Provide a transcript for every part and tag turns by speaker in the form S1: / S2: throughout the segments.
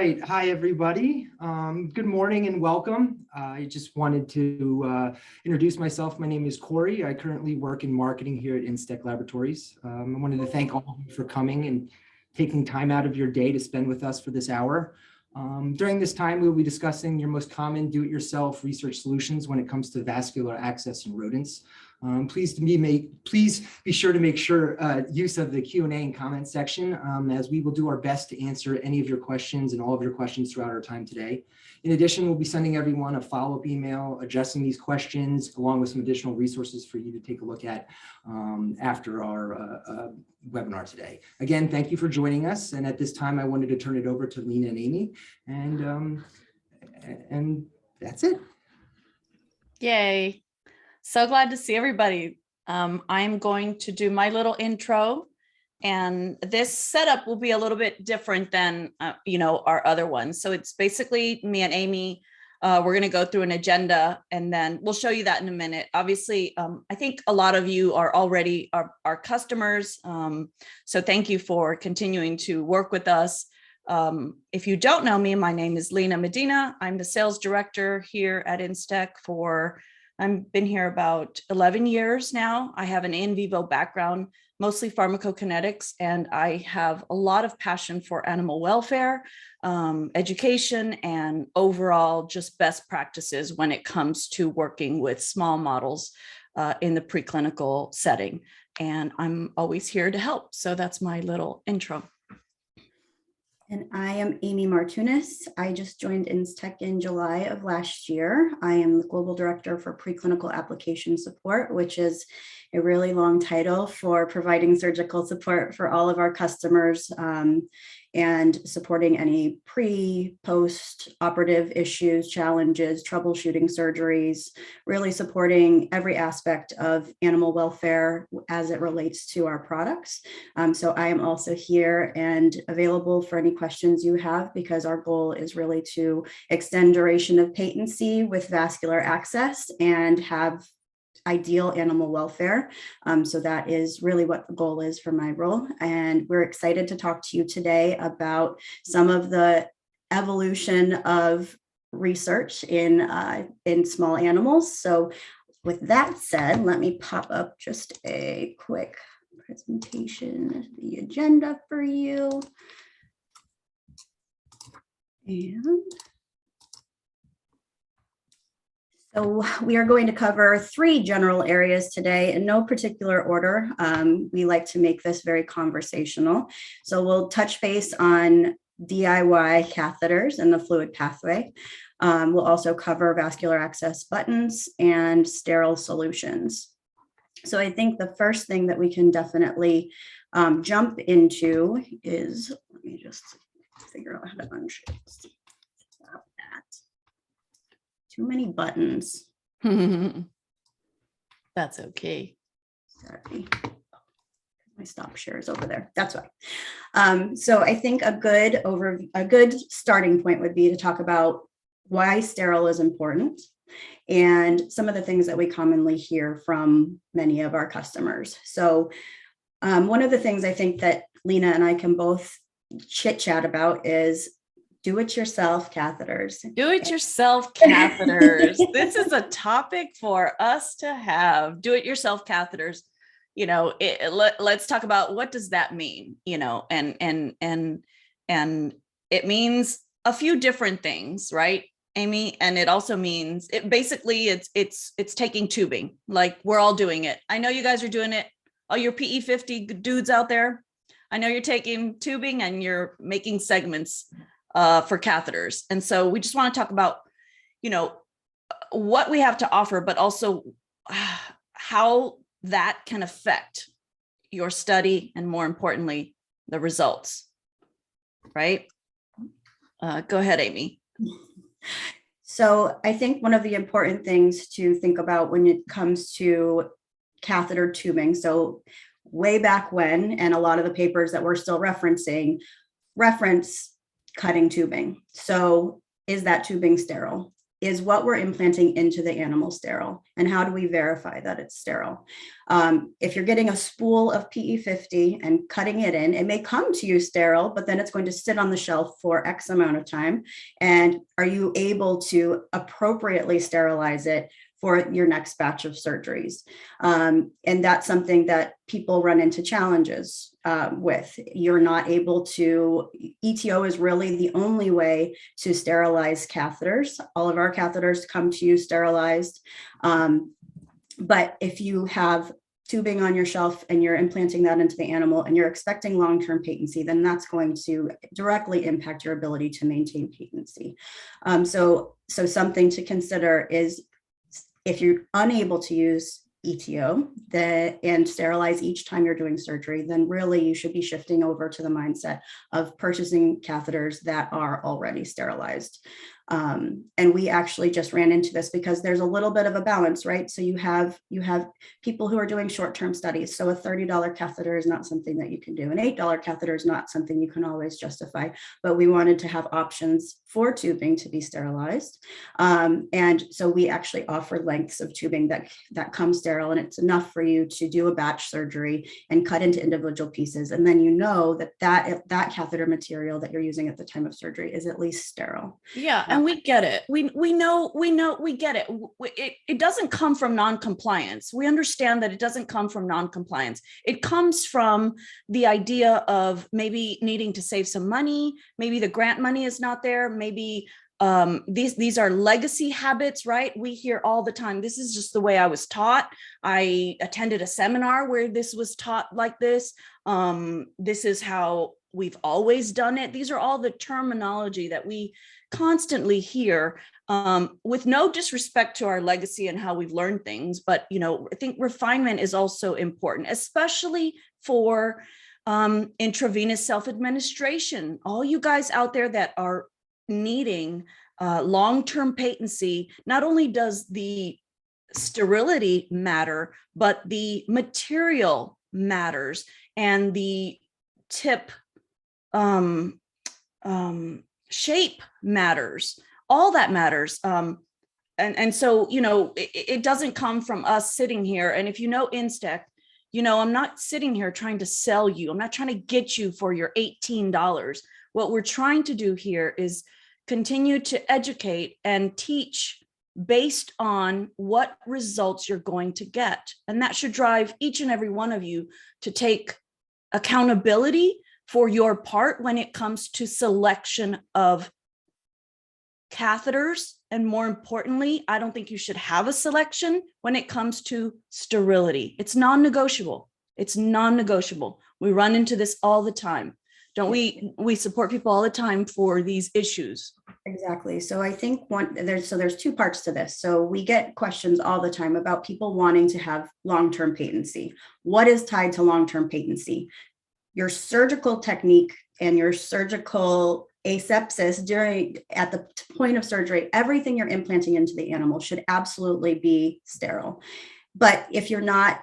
S1: Right. Hi, everybody. Good morning and welcome. I just wanted to introduce myself. My name is Corey. I currently work in marketing here at Instec Laboratories. I wanted to thank all of you for coming and taking time out of your day to spend with us for this hour. During this time, we'll be discussing your most common do-it-yourself research solutions when it comes to vascular access in rodents. Please be sure to make use of the Q&A and comment section, as we will do our best to answer any of your questions and all of your questions throughout our time today. In addition, we'll be sending everyone a follow-up email addressing these questions, along with some additional resources for you to take a look at after our webinar today. Again, thank you for joining us. And at this time, I wanted to turn it over to Lena and Amy, and that's it.
S2: Yay. So glad to see everybody. I'm going to do my little intro, and this setup will be a little bit different than our other ones. So it's basically me and Amy. We're going to go through an agenda, and then we'll show you that in a minute. Obviously, I think a lot of you are already our customers. So thank you for continuing to work with us. If you don't know me, my name is Lena Medina. I'm the sales director here at Instec I've been here about 11 years now. I have an in vivo background, mostly pharmacokinetics, and I have a lot of passion for animal welfare, education, and overall just best practices when it comes to working with small models in the preclinical setting. And I'm always here to help. So that's my little intro.
S3: And I am Amy Martunis. I just joined Instec in July of last year. I am the Global Director for Preclinical Application Support, which is a really long title for providing surgical support for all of our customers and supporting any post-operative issues, challenges, troubleshooting surgeries, really supporting every aspect of animal welfare as it relates to our products. So I am also here and available for any questions you have, because our goal is really to extend duration of patency with vascular access and have ideal animal welfare. So that is really what the goal is for my role. And we're excited to talk to you today about some of the evolution of research in small animals. So with that said, let me pop up just a quick presentation of the agenda for you. And so we are going to cover 3 general areas today in no particular order. We like to make this very conversational. So we'll touch base on DIY catheters and the fluid pathway. We'll also cover vascular access buttons and sterile solutions. So I think the first thing that we can definitely jump into is, let me just figure out how to unshare this. Stop that. Too many buttons.
S2: That's okay.
S3: Sorry. My stop share is over there. That's why. So I think a good starting point would be to talk about why sterile is important and some of the things that we commonly hear from many of our customers. So one of the things I think that Lena and I can both chit chat about is do-it-yourself catheters.
S2: Do-it-yourself catheters. This is a topic for us to have. Do-it-yourself catheters. Let's talk about what does that mean. And it means a few different things, right, Amy? And it also means it's taking tubing. Like, we're all doing it. I know you guys are doing it. All your PE50 dudes out there. I know you're taking tubing and you're making segments for catheters. And so we just want to talk about, what we have to offer, but also how that can affect your study and, more importantly, the results, right? Go ahead, Amy.
S3: So I think one of the important things to think about when it comes to catheter tubing, so way back when, and a lot of the papers that we're still referencing, reference cutting tubing. So is that tubing sterile? is what we're implanting into the animal sterile? And how do we verify that it's sterile? If you're getting a spool of PE50 and cutting it in, it may come to you sterile, but then it's going to sit on the shelf for X amount of time. And are you able to appropriately sterilize it for your next batch of surgeries? And that's something that people run into challenges with. You're not able to, ETO is really the only way to sterilize catheters. All of our catheters come to you sterilized. But if you have tubing on your shelf and you're implanting that into the animal and you're expecting long-term patency, then that's going to directly impact your ability to maintain patency. So something to consider is, if you're unable to use ETO and sterilize each time you're doing surgery, then really you should be shifting over to the mindset of purchasing catheters that are already sterilized. And we actually just ran into this because there's a little bit of a balance, right? So you have people who are doing short-term studies. So a $30 catheter is not something that you can do. An $8 catheter is not something you can always justify, but we wanted to have options for tubing to be sterilized. And so we actually offer lengths of tubing that come sterile, and it's enough for you to do a batch surgery and cut into individual pieces. And then you know that catheter material that you're using at the time of surgery is at least sterile.
S2: Yeah. And we get it. We get it. It doesn't come from non-compliance. We understand that it doesn't come from non-compliance. It comes from the idea of maybe needing to save some money. Maybe the grant money is not there. Maybe these are legacy habits, right? We hear all the time, this is just the way I was taught. I attended a seminar where this was taught like this. This is how we've always done it. These are all the terminology that we constantly hear, with no disrespect to our legacy and how we've learned things. But, I think refinement is also important, especially for intravenous self-administration. All you guys out there that are needing long-term patency, not only does the sterility matter, but the material matters, and the tip shape matters. All that matters. And so, it doesn't come from us sitting here. And if you know Instec, I'm not sitting here trying to sell you. I'm not trying to get you for your $18. What we're trying to do here is continue to educate and teach based on what results you're going to get. And that should drive each and every one of you to take accountability for your part when it comes to selection of catheters. And more importantly, I don't think you should have a selection when it comes to sterility. It's non-negotiable. It's non-negotiable. We run into this all the time. Don't we? We support people all the time for these issues.
S3: Exactly. So I think there's two parts to this. So we get questions all the time about people wanting to have long-term patency. What is tied to long-term patency? Your surgical technique and your surgical asepsis at the point of surgery, everything you're implanting into the animal should absolutely be sterile. But if you're not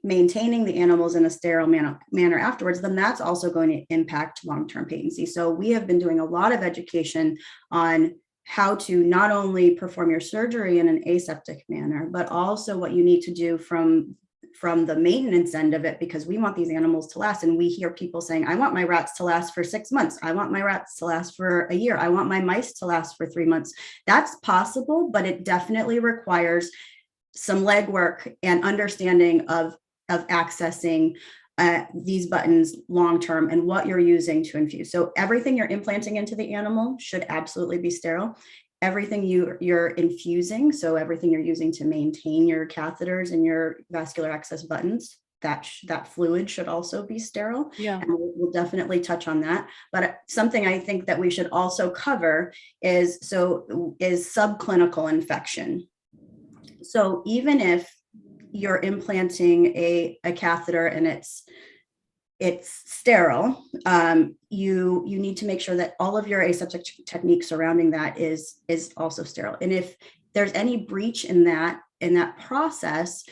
S3: maintaining the animals in a sterile manner afterwards, then that's also going to impact long-term patency. So we have been doing a lot of education on how to not only perform your surgery in an aseptic manner, but also what you need to do from the maintenance end of it, because we want these animals to last. And we hear people saying, I want my rats to last for 6 months. I want my rats to last for a year. I want my mice to last for 3 months. That's possible, but it definitely requires some legwork and understanding of accessing these buttons long-term and what you're using to infuse. So everything you're implanting into the animal should absolutely be sterile. Everything you're infusing, so everything you're using to maintain your catheters and your vascular access buttons, that fluid should also be sterile.
S2: Yeah.
S3: And we'll definitely touch on that. But something I think that we should also cover is subclinical infection. So even if you're implanting a catheter and it's sterile, you need to make sure that all of your aseptic technique surrounding that is also sterile. And if there's any breach in that process,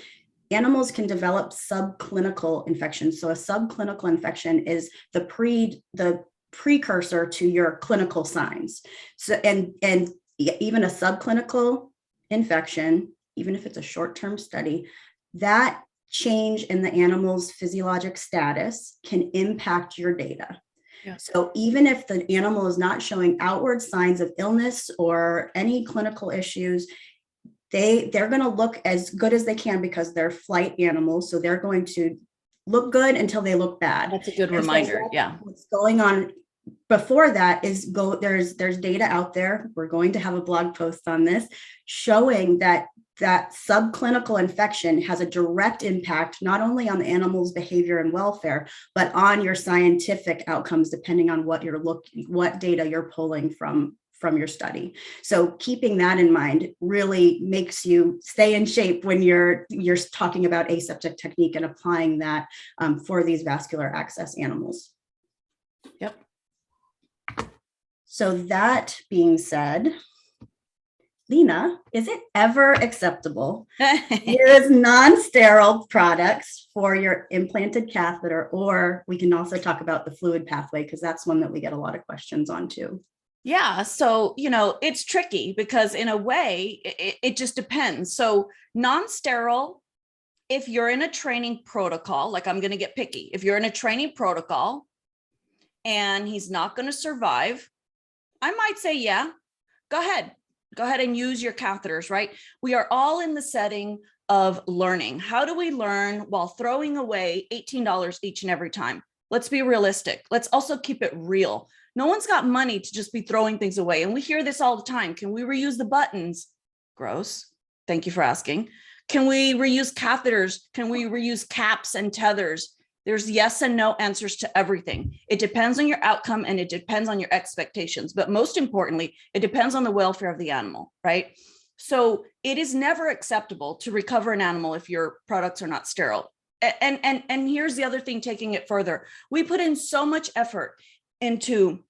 S3: animals can develop subclinical infections. So a subclinical infection is the precursor to your clinical signs. So and even a subclinical infection, even if it's a short-term study, that change in the animal's physiologic status can impact your data.
S2: Yeah.
S3: So even if the animal is not showing outward signs of illness or any clinical issues, they're going to look as good as they can because they're flight animals. So they're going to look good until they look bad.
S2: That's a good reminder. Yeah.
S3: What's going on before that is there's data out there. We're going to have a blog post on this showing that subclinical infection has a direct impact, not only on the animal's behavior and welfare, but on your scientific outcomes, depending on what data you're pulling from your study. So keeping that in mind really makes you stay in shape when you're talking about aseptic technique and applying that for these vascular access animals.
S2: Yep.
S3: So that being said, Lena, is it ever acceptable to use non-sterile products for your implanted catheter? Or we can also talk about the fluid pathway, because that's one that we get a lot of questions on too.
S2: Yeah. So, it's tricky because in a way, it just depends. So non-sterile, if you're in a training protocol, like I'm going to get picky, if you're in a training protocol and he's not going to survive, I might say, yeah, go ahead and use your catheters, right? We are all in the setting of learning. How do we learn while throwing away $18 each and every time? Let's be realistic. Let's also keep it real. No one's got money to just be throwing things away. And we hear this all the time. Can we reuse the buttons? Gross. Thank you for asking. Can we reuse catheters? Can we reuse caps and tethers? There's yes and no answers to everything. It depends on your outcome and it depends on your expectations. But most importantly, it depends on the welfare of the animal, right? So it is never acceptable to recover an animal if your products are not sterile. And here's the other thing, taking it further. We put in so much effort into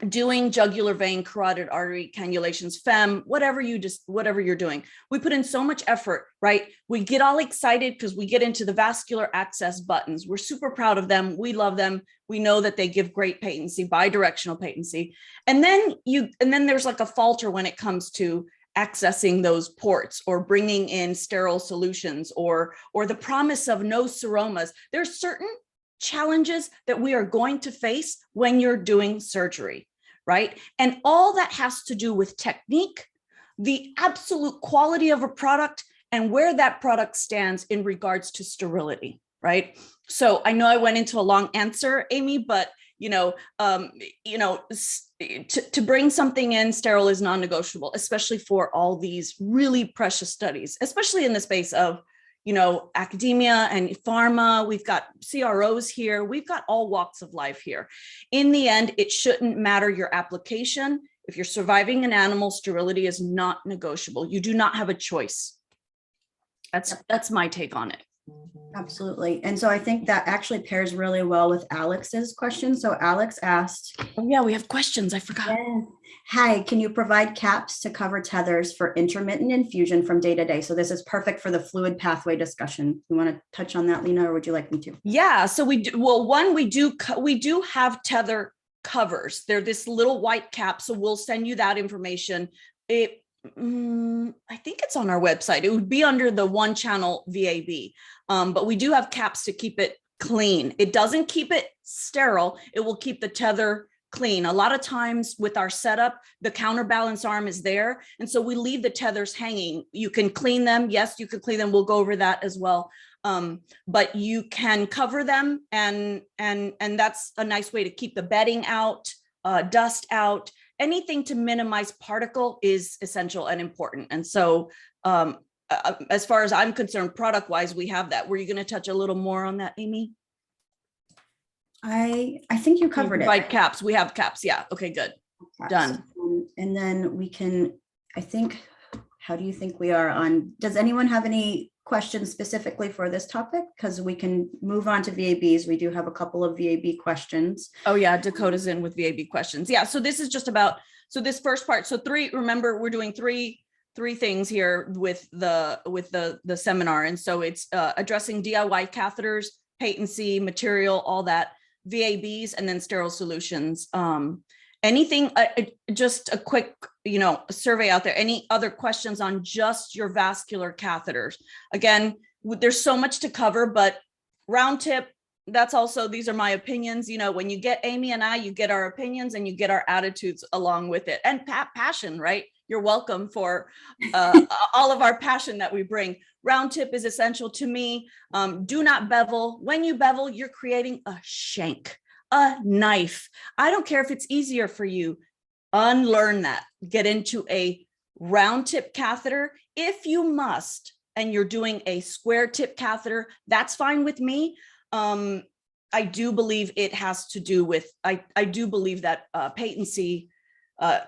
S2: doing jugular vein, carotid artery cannulations, FEM, whatever you're doing. We put in so much effort, right? We get all excited because we get into the vascular access buttons. We're super proud of them. We love them. We know that they give great patency, bidirectional patency. And then there's like a falter when it comes to accessing those ports or bringing in sterile solutions or the promise of no seromas. There's certain challenges that we are going to face when you're doing surgery, right? And all that has to do with technique, the absolute quality of a product, and where that product stands in regards to sterility, right? So I know I went into a long answer, Amy, but to bring something in sterile is non-negotiable, especially for all these really precious studies, especially in the space of academia and pharma. We've got CROs here. We've got all walks of life here. In the end, it shouldn't matter your application. If you're surviving an animal, sterility is not negotiable. You do not have a choice. That's my take on it.
S3: Absolutely. And so I think that actually pairs really well with Alex's question. So Alex asked,
S2: oh yeah, we have questions. I forgot.
S3: Yeah. Hi, can you provide caps to cover tethers for intermittent infusion from day to day? So this is perfect for the fluid pathway discussion. You want to touch on that, Lena, or would you like me to?
S2: Yeah. So we do. Well, one, we do have tether covers. They're this little white cap. So we'll send you that information. I think it's on our website. It would be under the one channel VAB. But we do have caps to keep it clean. It doesn't keep it sterile. It will keep the tether clean. A lot of times with our setup, the counterbalance arm is there. And so we leave the tethers hanging. You can clean them. Yes, you can clean them. We'll go over that as well. But you can cover them and that's a nice way to keep the bedding out, dust out. Anything to minimize particle is essential and important. And so as far as I'm concerned, product wise, we have that. Were you going to touch a little more on that, Amy?
S3: I think you covered it.
S2: Provide caps. We have caps. Yeah. Okay, good.
S3: Caps.
S2: Done.
S3: And then we can, how do you think we are on? Does anyone have any questions specifically for this topic? Because we can move on to VABs. We do have a couple of VAB questions.
S2: Oh yeah, Dakota's in with VAB questions. Yeah, so this is just about, so this first part, so remember we're doing three things here with the seminar. And so it's addressing DIY catheters, patency, material, all that, VABs, and then sterile solutions. Anything, just a quick, survey out there. Any other questions on just your vascular catheters? Again, there's so much to cover, but round tip, that's also, these are my opinions. When you get Amy and I, you get our opinions and you get our attitudes along with it, and passion, right? You're welcome for all of our passion that we bring. Round tip is essential to me. Do not bevel. When you bevel, you're creating a shank, a knife. I don't care if it's easier for you. Unlearn that. Get into a round tip catheter if you must, and you're doing a square tip catheter. That's fine with me. I do believe it has to do with, I do believe that patency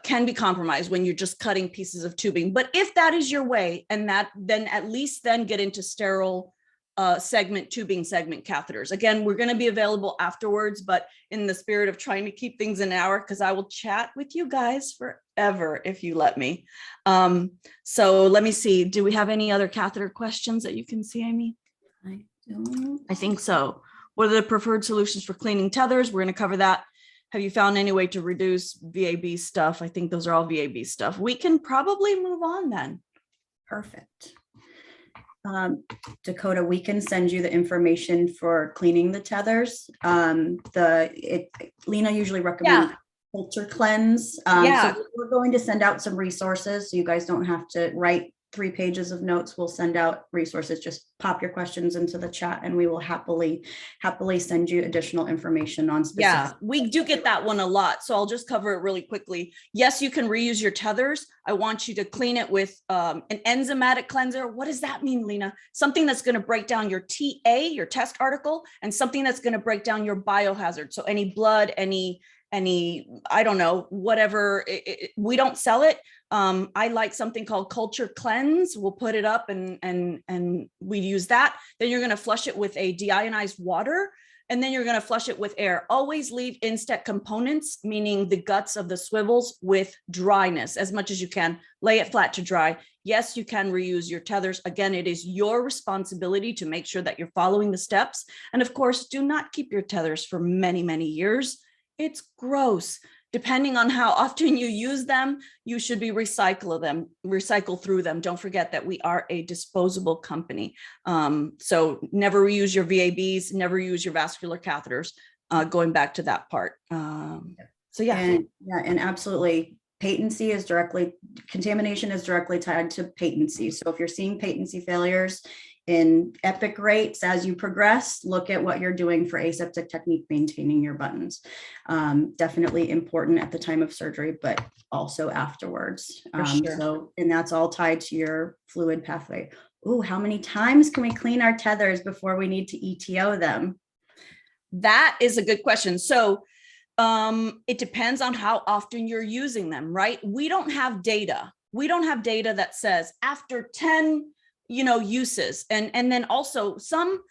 S2: can be compromised when you're just cutting pieces of tubing. But if that is your way, and then at least then get into sterile tubing segment catheters. Again, we're going to be available afterwards, but in the spirit of trying to keep things an hour, because I will chat with you guys forever if you let me. So let me see. Do we have any other catheter questions that you can see, Amy? I think so. What are the preferred solutions for cleaning tethers? We're going to cover that. Have you found any way to reduce VAB stuff? I think those are all VAB stuff. We can probably move on then.
S3: Perfect. Dakota, we can send you the information for cleaning the tethers. Lena usually recommends filter cleanse. So we're going to send out some resources so you guys don't have to write 3 pages of notes. We'll send out resources. Just pop your questions into the chat and we will happily send you additional information on specific.
S2: Yeah, we do get that one a lot. So I'll just cover it really quickly. Yes, you can reuse your tethers. I want you to clean it with an enzymatic cleanser. What does that mean, Lena? Something that's going to break down your TA, your test article, and something that's going to break down your biohazard. So any blood, any, I don't know, whatever, we don't sell it. I like something called Culture Cleanse. We'll put it up and we use that. Then you're going to flush it with a deionized water, and then you're going to flush it with air. Always leave instep components, meaning the guts of the swivels, with dryness as much as you can. Lay it flat to dry. Yes, you can reuse your tethers. Again, it is your responsibility to make sure that you're following the steps. And of course, do not keep your tethers for many, many years. It's gross. Depending on how often you use them, you should be recycle through them. Don't forget that we are a disposable company. So never reuse your VABs, never use your vascular catheters, going back to that part. So yeah.
S3: And absolutely. Contamination is directly tied to patency. So if you're seeing patency failures in epic rates as you progress, look at what you're doing for aseptic technique, maintaining your buttons. Definitely important at the time of surgery, but also afterwards.
S2: Sure.
S3: So, and that's all tied to your fluid pathway. Ooh, how many times can we clean our tethers before we need to ETO them?
S2: That is a good question. So it depends on how often you're using them, right? We don't have data. We don't have data that says after 10 uses. And then also some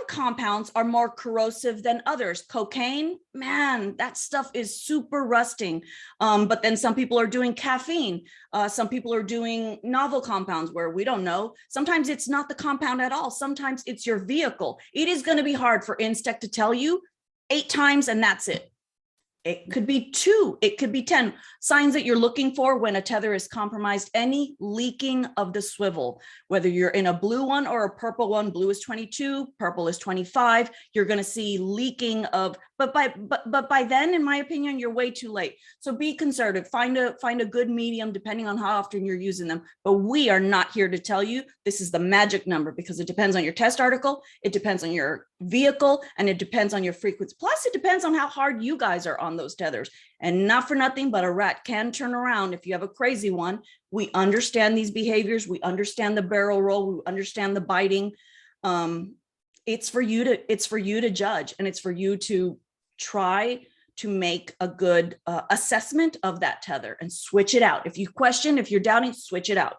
S2: compounds are more corrosive than others. Cocaine, man, that stuff is super rusting. But then some people are doing caffeine. Some people are doing novel compounds where we don't know. Sometimes it's not the compound at all. Sometimes it's your vehicle. It is going to be hard for Instec to tell you 8 times and that's it. It could be 2, it could be 10. Signs that you're looking for when a tether is compromised: any leaking of the swivel, whether you're in a blue one or a purple one. Blue is 22, purple is 25. You're going to see leaking of, but by then, in my opinion, you're way too late. So be conservative, find a good medium depending on how often you're using them. But we are not here to tell you this is the magic number, because it depends on your test article, it depends on your vehicle, and it depends on your frequency. Plus, it depends on how hard you guys are on those tethers. And not for nothing, but a rat can turn around if you have a crazy one. We understand these behaviors. We understand the barrel roll. We understand the biting. It's for you to judge, and it's for you to try to make a good assessment of that tether and switch it out. If you question, if you're doubting, switch it out.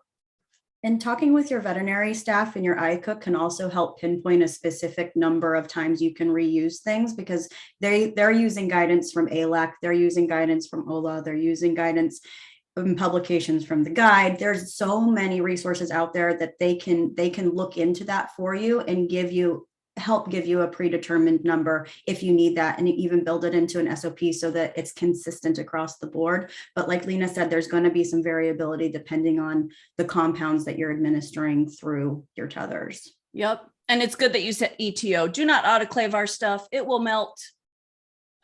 S3: And talking with your veterinary staff and your iCook can also help pinpoint a specific number of times you can reuse things, because they're using guidance from ALAC, they're using guidance from OLA, they're using guidance in publications from the guide. There's so many resources out there that they can look into that for you and give you help give you a predetermined number if you need that, and even build it into an SOP so that it's consistent across the board. But like Lena said, there's going to be some variability depending on the compounds that you're administering through your tethers.
S2: Yep. And it's good that you said ETO. Do not autoclave our stuff. It will melt.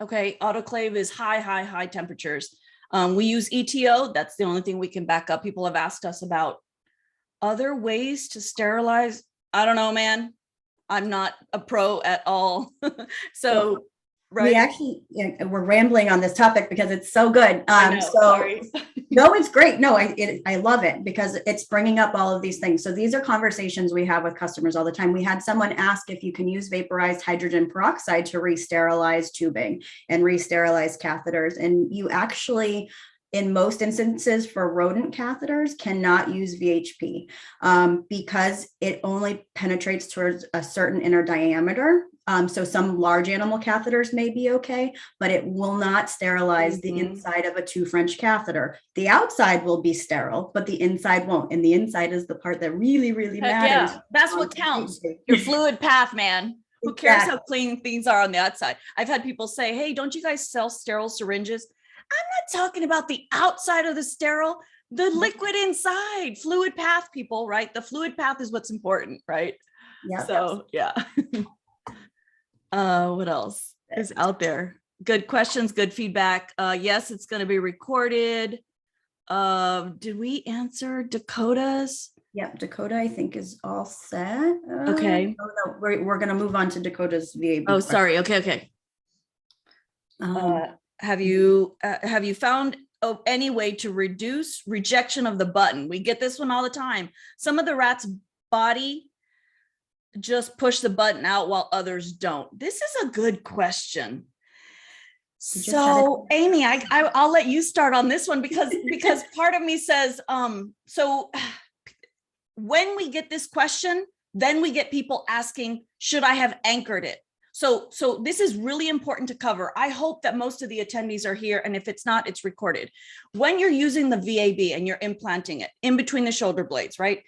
S2: Okay. Autoclave is high temperatures. We use ETO. That's the only thing we can back up. People have asked us about other ways to sterilize. I don't know, man. I'm not a pro at all. So, right.
S3: We actually, we're rambling on this topic because it's so good.
S2: Sorry.
S3: No, it's great. No, I love it because it's bringing up all of these things. So these are conversations we have with customers all the time. We had someone ask if you can use vaporized hydrogen peroxide to re-sterilize tubing and re-sterilize catheters. And you actually, in most instances for rodent catheters, cannot use VHP because it only penetrates towards a certain inner diameter. So some large animal catheters may be okay, but it will not sterilize the inside of a 2 French catheter. The outside will be sterile, but the inside won't. And the inside is the part that really, really matters.
S2: Yeah, that's what counts. Your fluid path, man. Who cares how clean things are on the outside? I've had people say, hey, don't you guys sell sterile syringes? I'm not talking about the outside of the sterile, the liquid inside, fluid path, people, right? The fluid path is what's important, right?
S3: Yeah.
S2: So, yeah. What else is out there? Good questions, good feedback. Yes, it's going to be recorded. Did we answer Dakota's?
S3: Yep, Dakota, I think, is all set.
S2: Okay.
S3: No, we're going to move on to Dakota's VAB.
S2: Oh, sorry. Okay. Have you found any way to reduce rejection of the button? We get this one all the time. Some of the rat's body just push the button out while others don't. This is a good question. So Amy, I'll let you start on this one because part of me says, so when we get this question, then we get people asking, should I have anchored it? So this is really important to cover. I hope that most of the attendees are here, and if it's not, it's recorded. When you're using the VAB and you're implanting it in between the shoulder blades, right?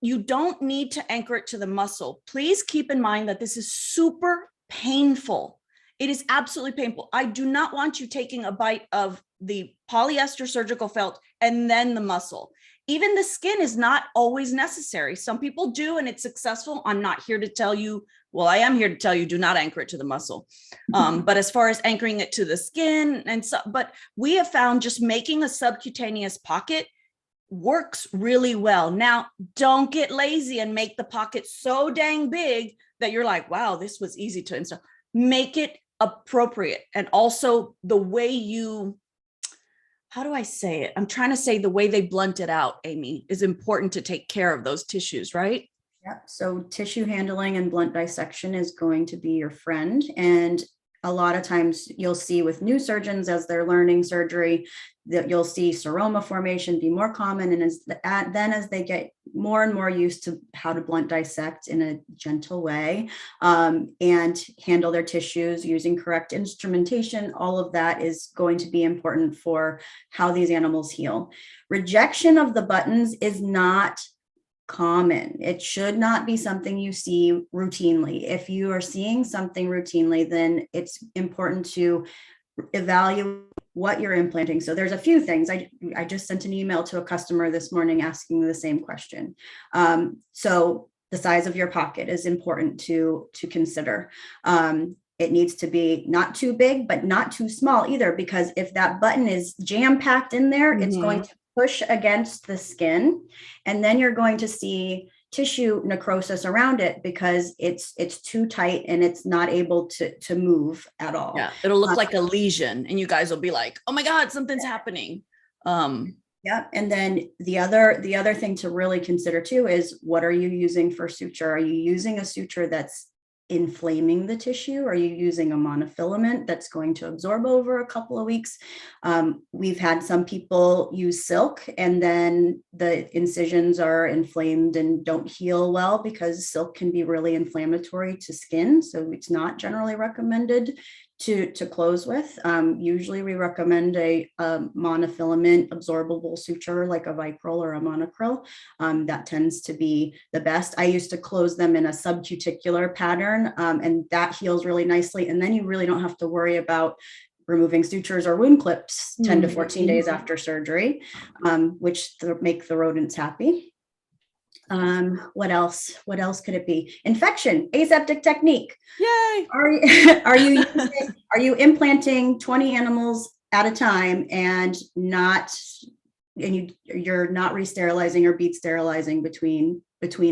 S2: You don't need to anchor it to the muscle. Please keep in mind that this is super painful. It is absolutely painful. I do not want you taking a bite of the polyester surgical felt and then the muscle. Even the skin is not always necessary. Some people do, and it's successful. I'm not here to tell you, well, I am here to tell you, do not anchor it to the muscle. But as far as anchoring it to the skin but we have found just making a subcutaneous pocket works really well. Now, don't get lazy and make the pocket so dang big that you're like, wow, this was easy to install. Make it appropriate. And also the way how do I say it? I'm trying to say the way they blunt it out, Amy, is important to take care of those tissues, right?
S3: Yeah. So tissue handling and blunt dissection is going to be your friend. And a lot of times you'll see with new surgeons as they're learning surgery that you'll see seroma formation be more common. And then as they get more and more used to how to blunt dissect in a gentle way and handle their tissues using correct instrumentation, all of that is going to be important for how these animals heal. Rejection of the buttons is not common. It should not be something you see routinely. If you are seeing something routinely, then it's important to evaluate what you're implanting. So there's a few things. I just sent an email to a customer this morning asking the same question. So the size of your pocket is important to consider. It needs to be not too big, but not too small either, because if that button is jam-packed in there, it's going to push against the skin, and then you're going to see tissue necrosis around it because it's too tight and it's not able to move at all.
S2: Yeah, it'll look like a lesion, and you guys will be like, "Oh my God, something's happening."
S3: Yeah, and then the other thing to really consider too is, what are you using for suture? Are you using a suture that's inflaming the tissue? Are you using a monofilament that's going to absorb over a couple of weeks? We've had some people use silk and then the incisions are inflamed and don't heal well because silk can be really inflammatory to skin. So it's not generally recommended to close with. Usually we recommend a monofilament absorbable suture like a Vicryl or a monocryl. That tends to be the best. I used to close them in a subcuticular pattern, and that heals really nicely. And then you really don't have to worry about removing sutures or wound clips 10 to 14 days after surgery, which make the rodents happy. What else could it be? Infection, aseptic technique.
S2: Yay.
S3: Are you implanting 20 animals at a time and you're not re-sterilizing or bead sterilizing between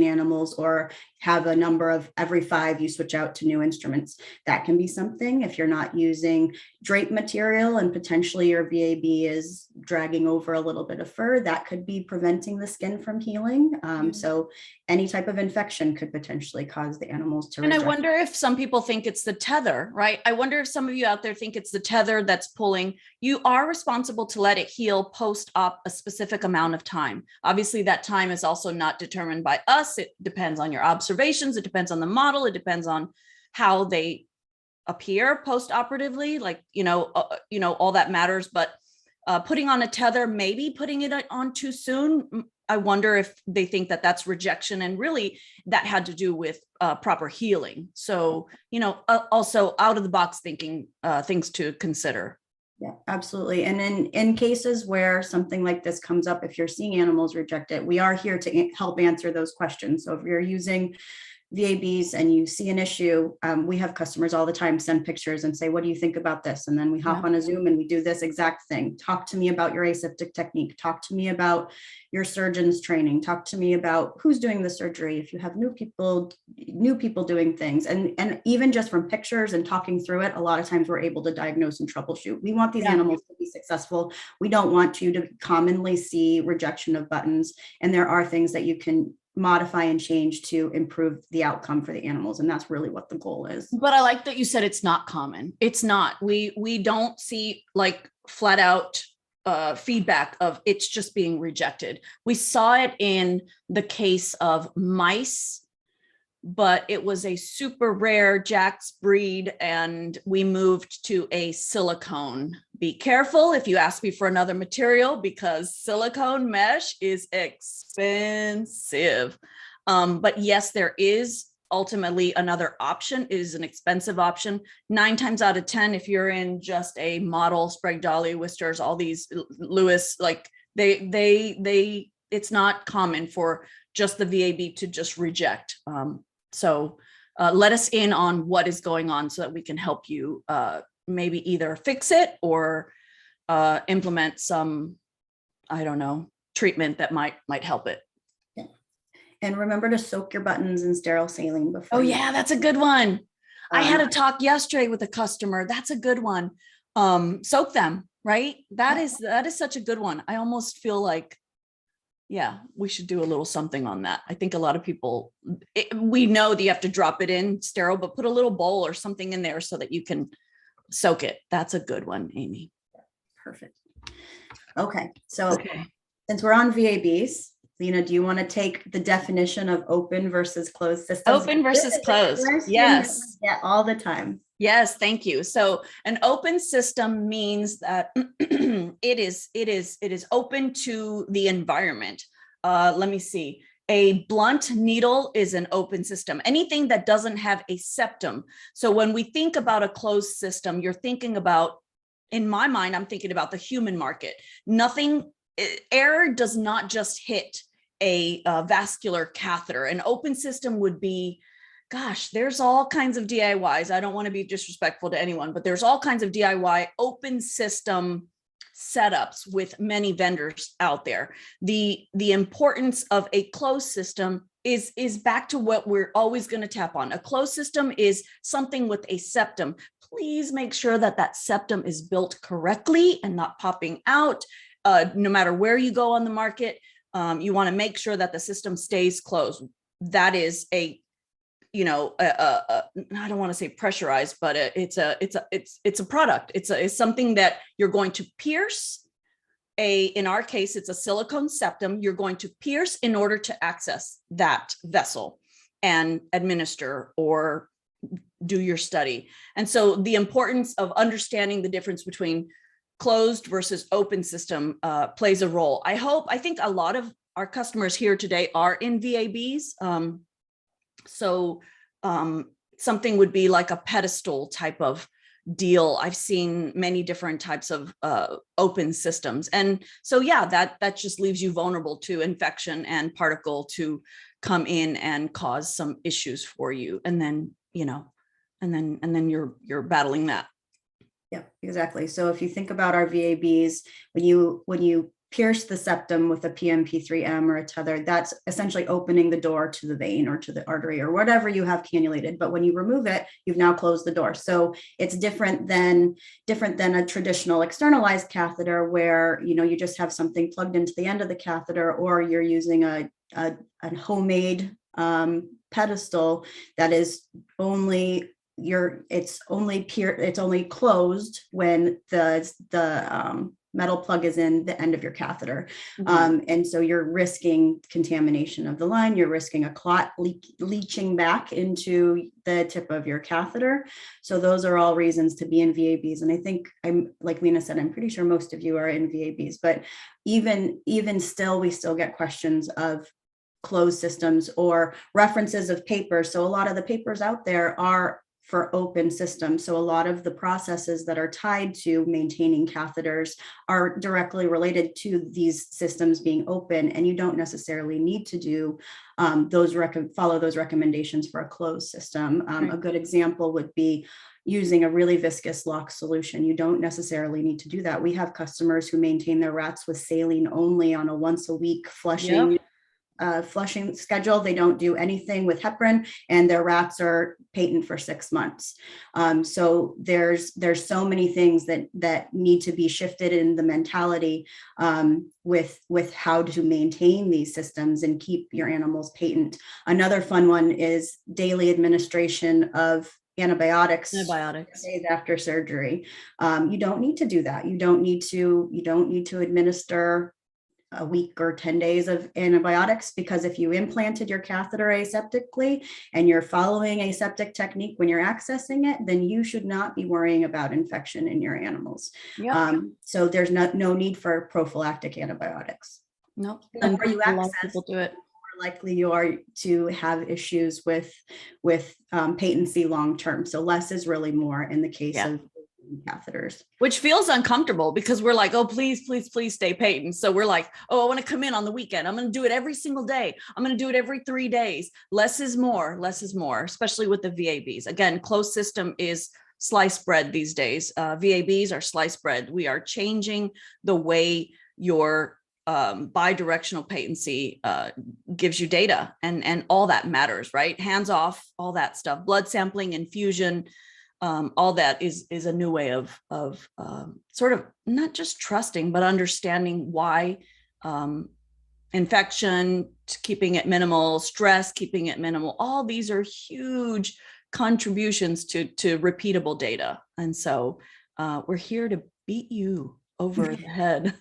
S3: animals, or have a number of every 5 you switch out to new instruments? That can be something. If you're not using drape material and potentially your VAB is dragging over a little bit of fur, that could be preventing the skin from healing. So any type of infection could potentially cause the animals to reject.
S2: And I wonder if some people think it's the tether, right? I wonder if some of you out there think it's the tether that's pulling. You are responsible to let it heal post-op a specific amount of time. Obviously, that time is also not determined by us. It depends on your observations. It depends on the model. It depends on how they appear post-operatively, like, all that matters. But putting on a tether, maybe putting it on too soon, I wonder if they think that that's rejection, and really that had to do with proper healing. So, also out of the box thinking, things to consider.
S3: Yeah, absolutely. And in cases where something like this comes up, if you're seeing animals reject it, we are here to help answer those questions. So if you're using VABs and you see an issue, we have customers all the time send pictures and say, what do you think about this? And then we hop on a Zoom and we do this exact thing. Talk to me about your aseptic technique. Talk to me about your surgeon's training. Talk to me about who's doing the surgery. If you have new people doing things, and even just from pictures and talking through it, a lot of times we're able to diagnose and troubleshoot. We want these animals to be successful. We don't want you to commonly see rejection of buttons. And there are things that you can modify and change to improve the outcome for the animals. And that's really what the goal is.
S2: But I like that you said it's not common. It's not. We don't see like flat out feedback of it's just being rejected. We saw it in the case of mice, but it was a super rare Jack's breed, and we moved to a silicone. Be careful if you ask me for another material, because silicone mesh is expensive. But yes, there is ultimately another option. It is an expensive option. 9 times out of 10, if you're in just a model, Sprague Dawley, Wisters, all these Lewis, like it's not common for just the VAB to just reject. So let us in on what is going on so that we can help you maybe either fix it or implement some, I don't know, treatment that might help it.
S3: Yeah. And remember to soak your buttons in sterile saline before.
S2: Oh yeah, that's a good one. I had a talk yesterday with a customer. That's a good one. Soak them, right? That is such a good one. I almost feel like, yeah, we should do a little something on that. I think a lot of people, we know that you have to drop it in sterile, but put a little bowl or something in there so that you can soak it. That's a good one, Amy.
S3: Perfect. Okay. So since we're on VABs, Lena, do you want to take the definition of open versus closed systems?
S2: Open versus closed. Yes.
S3: Yeah, all the time.
S2: Yes, thank you. So an open system means that it is open to the environment. Let me see. A blunt needle is an open system. Anything that doesn't have a septum. So when we think about a closed system, you're thinking about, in my mind, I'm thinking about the human market. Air does not just hit a vascular catheter. An open system would be, gosh, there's all kinds of DIYs. I don't want to be disrespectful to anyone, but there's all kinds of DIY open system setups with many vendors out there. The importance of a closed system is back to what we're always going to tap on. A closed system is something with a septum. Please make sure that that septum is built correctly and not popping out. No matter where you go on the market, you want to make sure that the system stays closed. That is I don't want to say pressurized, but it's a product. It's something that you're going to pierce. In our case, it's a silicone septum. You're going to pierce in order to access that vessel and administer or do your study. And so the importance of understanding the difference between closed versus open system plays a role. I think a lot of our customers here today are in VABs. Something would be like a pedestal type of deal. I've seen many different types of open systems. And so, yeah, that just leaves you vulnerable to infection and particle to come in and cause some issues for you. And then, and then you're battling that.
S3: Yeah, exactly. So if you think about our VABs, when you pierce the septum with a PMP3M or a tether, that's essentially opening the door to the vein or to the artery or whatever you have cannulated. But when you remove it, you've now closed the door. So it's different than a traditional externalized catheter where, you just have something plugged into the end of the catheter, or you're using a homemade pedestal that is only it's only closed when the metal plug is in the end of your catheter.
S2: Mm-hmm.
S3: And so you're risking contamination of the line, you're risking a clot leaching back into the tip of your catheter. So those are all reasons to be in VABs. And I think, like Lena said, I'm pretty sure most of you are in VABs, but even still, we still get questions of closed systems or references of papers. So a lot of the papers out there are for open systems. So a lot of the processes that are tied to maintaining catheters are directly related to these systems being open, and you don't necessarily need to do follow those recommendations for a closed system.
S2: Right.
S3: A good example would be using a really viscous lock solution. You don't necessarily need to do that. We have customers who maintain their rats with saline only on a once a week flushing.
S2: Yep.
S3: Flushing schedule. They don't do anything with heparin, and their rats are patent for 6 months. So there's so many things that need to be shifted in the mentality with how to maintain these systems and keep your animals patent. Another fun one is daily administration of antibiotics days after surgery. You don't need to do that. You don't need to administer a week or 10 days of antibiotics, because if you implanted your catheter aseptically and you're following aseptic technique when you're accessing it, then you should not be worrying about infection in your animals.
S2: Yep.
S3: So there's no need for prophylactic antibiotics.
S2: Nope.
S3: The more you
S2: A lot of
S3: access,
S2: people do it.
S3: the more likely you are to have issues with patency long term. So less is really more in the case of catheters,
S2: which feels uncomfortable because we're like, oh, please stay patent. So we're like, oh, I want to come in on the weekend. I'm going to do it every single day. I'm going to do it every 3 days. Less is more, especially with the VABs. Again, closed system is sliced bread these days. VABs are sliced bread. We are changing the way your bidirectional patency gives you data, and all that matters, right? Hands off, all that stuff, blood sampling, infusion, all that is a new way of sort of not just trusting, but understanding why infection, keeping it minimal, stress, keeping it minimal. All these are huge contributions to repeatable data. And so we're here to beat you over the head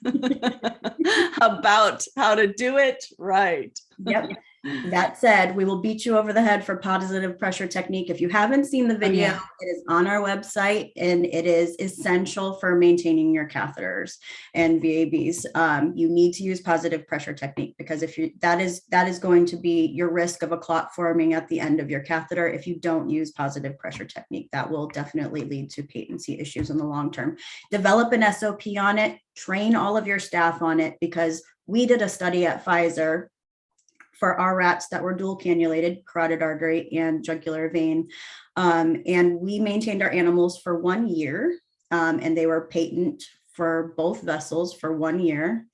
S2: about how to do it right.
S3: Yep. That said, we will beat you over the head for positive pressure technique. If you haven't seen the video, It is on our website, and it is essential for maintaining your catheters and VABs. You need to use positive pressure technique, because if that is going to be your risk of a clot forming at the end of your catheter. If you don't use positive pressure technique, that will definitely lead to patency issues in the long term. Develop an SOP on it, train all of your staff on it, because we did a study at Pfizer for our rats that were dual cannulated, carotid artery and jugular vein. And we maintained our animals for 1 year, and they were patent for both vessels for 1 year.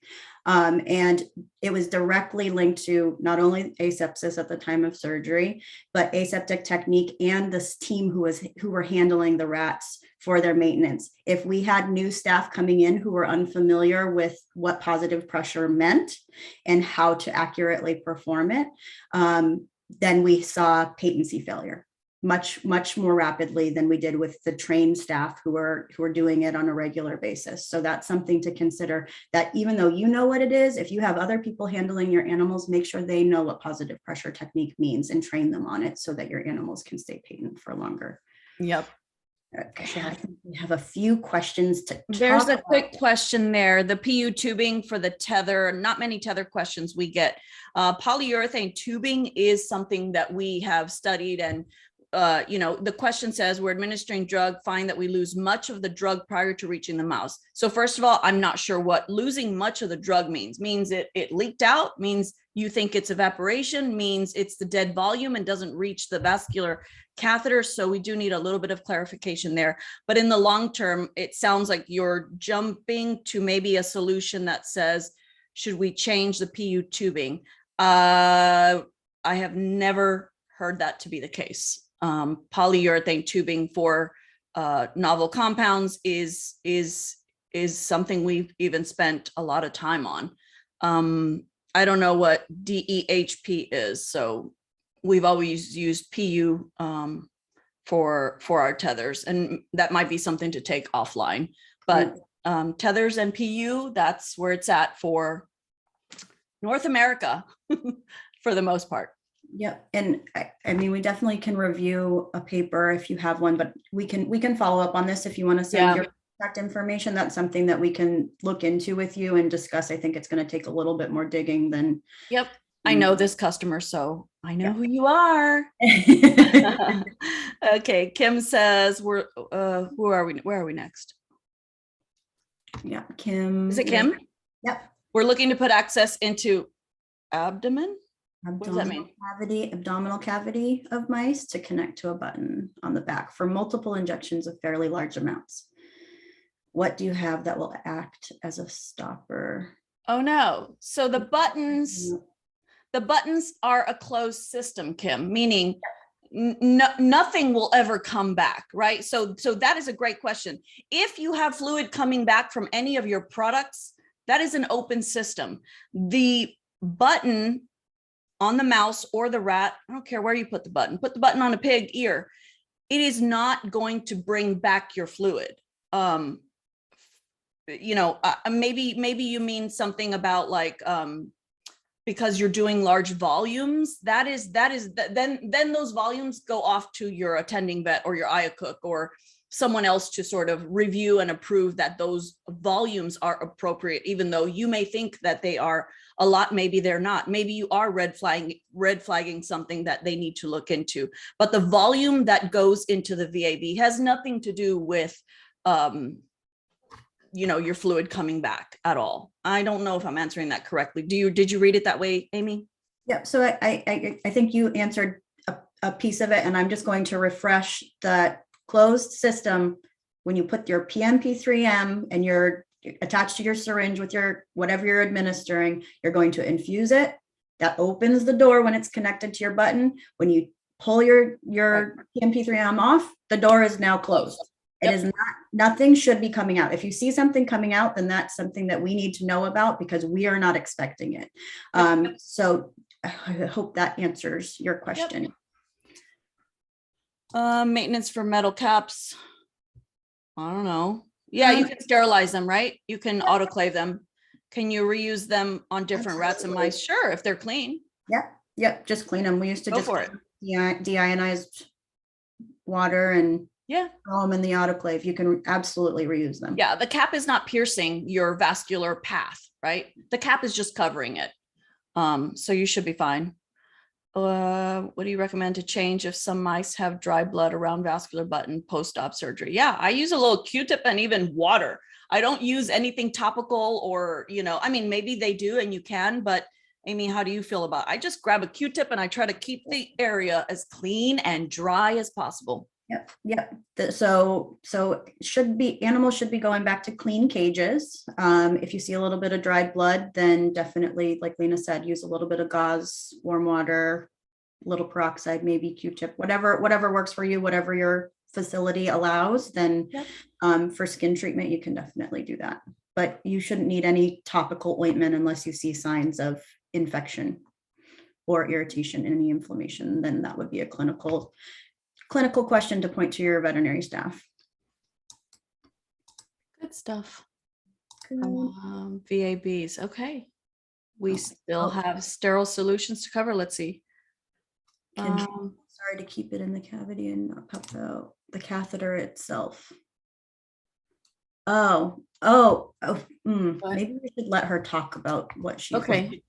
S3: And it was directly linked to not only asepsis at the time of surgery, but aseptic technique and this team who were handling the rats for their maintenance. If we had new staff coming in who were unfamiliar with what positive pressure meant and how to accurately perform it, then we saw patency failure much more rapidly than we did with the trained staff who are doing it on a regular basis. So that's something to consider, that even though you know what it is, if you have other people handling your animals, make sure they know what positive pressure technique means and train them on it so that your animals can stay patent for longer.
S2: Yep.
S3: Okay, I think we have a few questions to
S2: There's
S3: talk
S2: a quick question there. The PU tubing for the tether, not many tether questions we get. Polyurethane tubing is something that we have studied, and the question says we're administering drug, find that we lose much of the drug prior to reaching the mouse. So first of all, I'm not sure what losing much of the drug means. Means it leaked out, means you think it's evaporation, means it's the dead volume and doesn't reach the vascular catheter. So we do need a little bit of clarification there. But in the long term, it sounds like you're jumping to maybe a solution that says, should we change the PU tubing? I have never heard that to be the case. Polyurethane tubing for novel compounds is something we've even spent a lot of time on. I don't know what DEHP is, so we've always used PU for our tethers, and that might be something to take offline. But tethers and PU, that's where it's at for North America for the most part.
S3: Yep. And I mean, we definitely can review a paper if you have one, but we can follow up on this if you want to send your contact information. That's something that we can look into with you and discuss. I think it's going to take a little bit more digging than.
S2: Yep. I know this customer, so I know who you are. Okay. Kim says who are we? Where are we next?
S3: Yeah. Kim.
S2: Is it Kim?
S3: Yep.
S2: We're looking to put access into abdomen. What does that mean?
S3: Abdominal cavity of mice to connect to a button on the back for multiple injections of fairly large amounts. What do you have that will act as a stopper?
S2: Oh no. So the buttons are a closed system, Kim, meaning nothing will ever come back, right? So that is a great question. If you have fluid coming back from any of your products, that is an open system. The button on the mouse or the rat, I don't care where you put the button on a pig ear, it is not going to bring back your fluid. Maybe you mean something about like, because you're doing large volumes, then those volumes go off to your attending vet or your eye cook or someone else to sort of review and approve that those volumes are appropriate, even though you may think that they are a lot, maybe they're not. Maybe you are red flagging something that they need to look into. But the volume that goes into the VAB has nothing to do with your fluid coming back at all. I don't know if I'm answering that correctly. Did you read it that way, Amy?
S3: Yeah, so I think you answered a piece of it, and I'm just going to refresh that closed system. When you put your PMP3M and you're attached to your syringe with your whatever you're administering, you're going to infuse it. That opens the door when it's connected to your button. When you pull your PMP3M off, the door is now closed. It is not, nothing should be coming out. If you see something coming out, then that's something that we need to know about because we are not expecting it. So I hope that answers your question.
S2: Maintenance for metal caps. I don't know. Yeah, you can sterilize them, right? You can autoclave them. Can you reuse them on different rats and mice? Sure, if they're clean.
S3: Yep. Just clean them. We used to
S2: Go for it.
S3: deionized water and throw them in the autoclave. You can absolutely reuse them.
S2: Yeah, the cap is not piercing your vascular path, right? The cap is just covering it. So you should be fine. What do you recommend to change if some mice have dry blood around vascular button post-op surgery? Yeah, I use a little Q-tip and even water. I don't use anything topical or, maybe they do and you can, but Amy, how do you feel about it? I just grab a Q-tip and I try to keep the area as clean and dry as possible.
S3: Yep. So animals should be going back to clean cages. If you see a little bit of dried blood, then definitely, like Lena said, use a little bit of gauze, warm water, little peroxide, maybe Q-tip, whatever works for you, whatever your facility allows. Then for skin treatment, you can definitely do that. But you shouldn't need any topical ointment unless you see signs of infection or irritation, any inflammation. Then that would be a clinical question to point to your veterinary staff.
S2: Good stuff. VABs. Okay. We still have sterile solutions to cover. Let's see.
S3: Sorry to keep it in the cavity and not pop out. The catheter itself. Maybe we should let her talk about what she's
S2: Okay.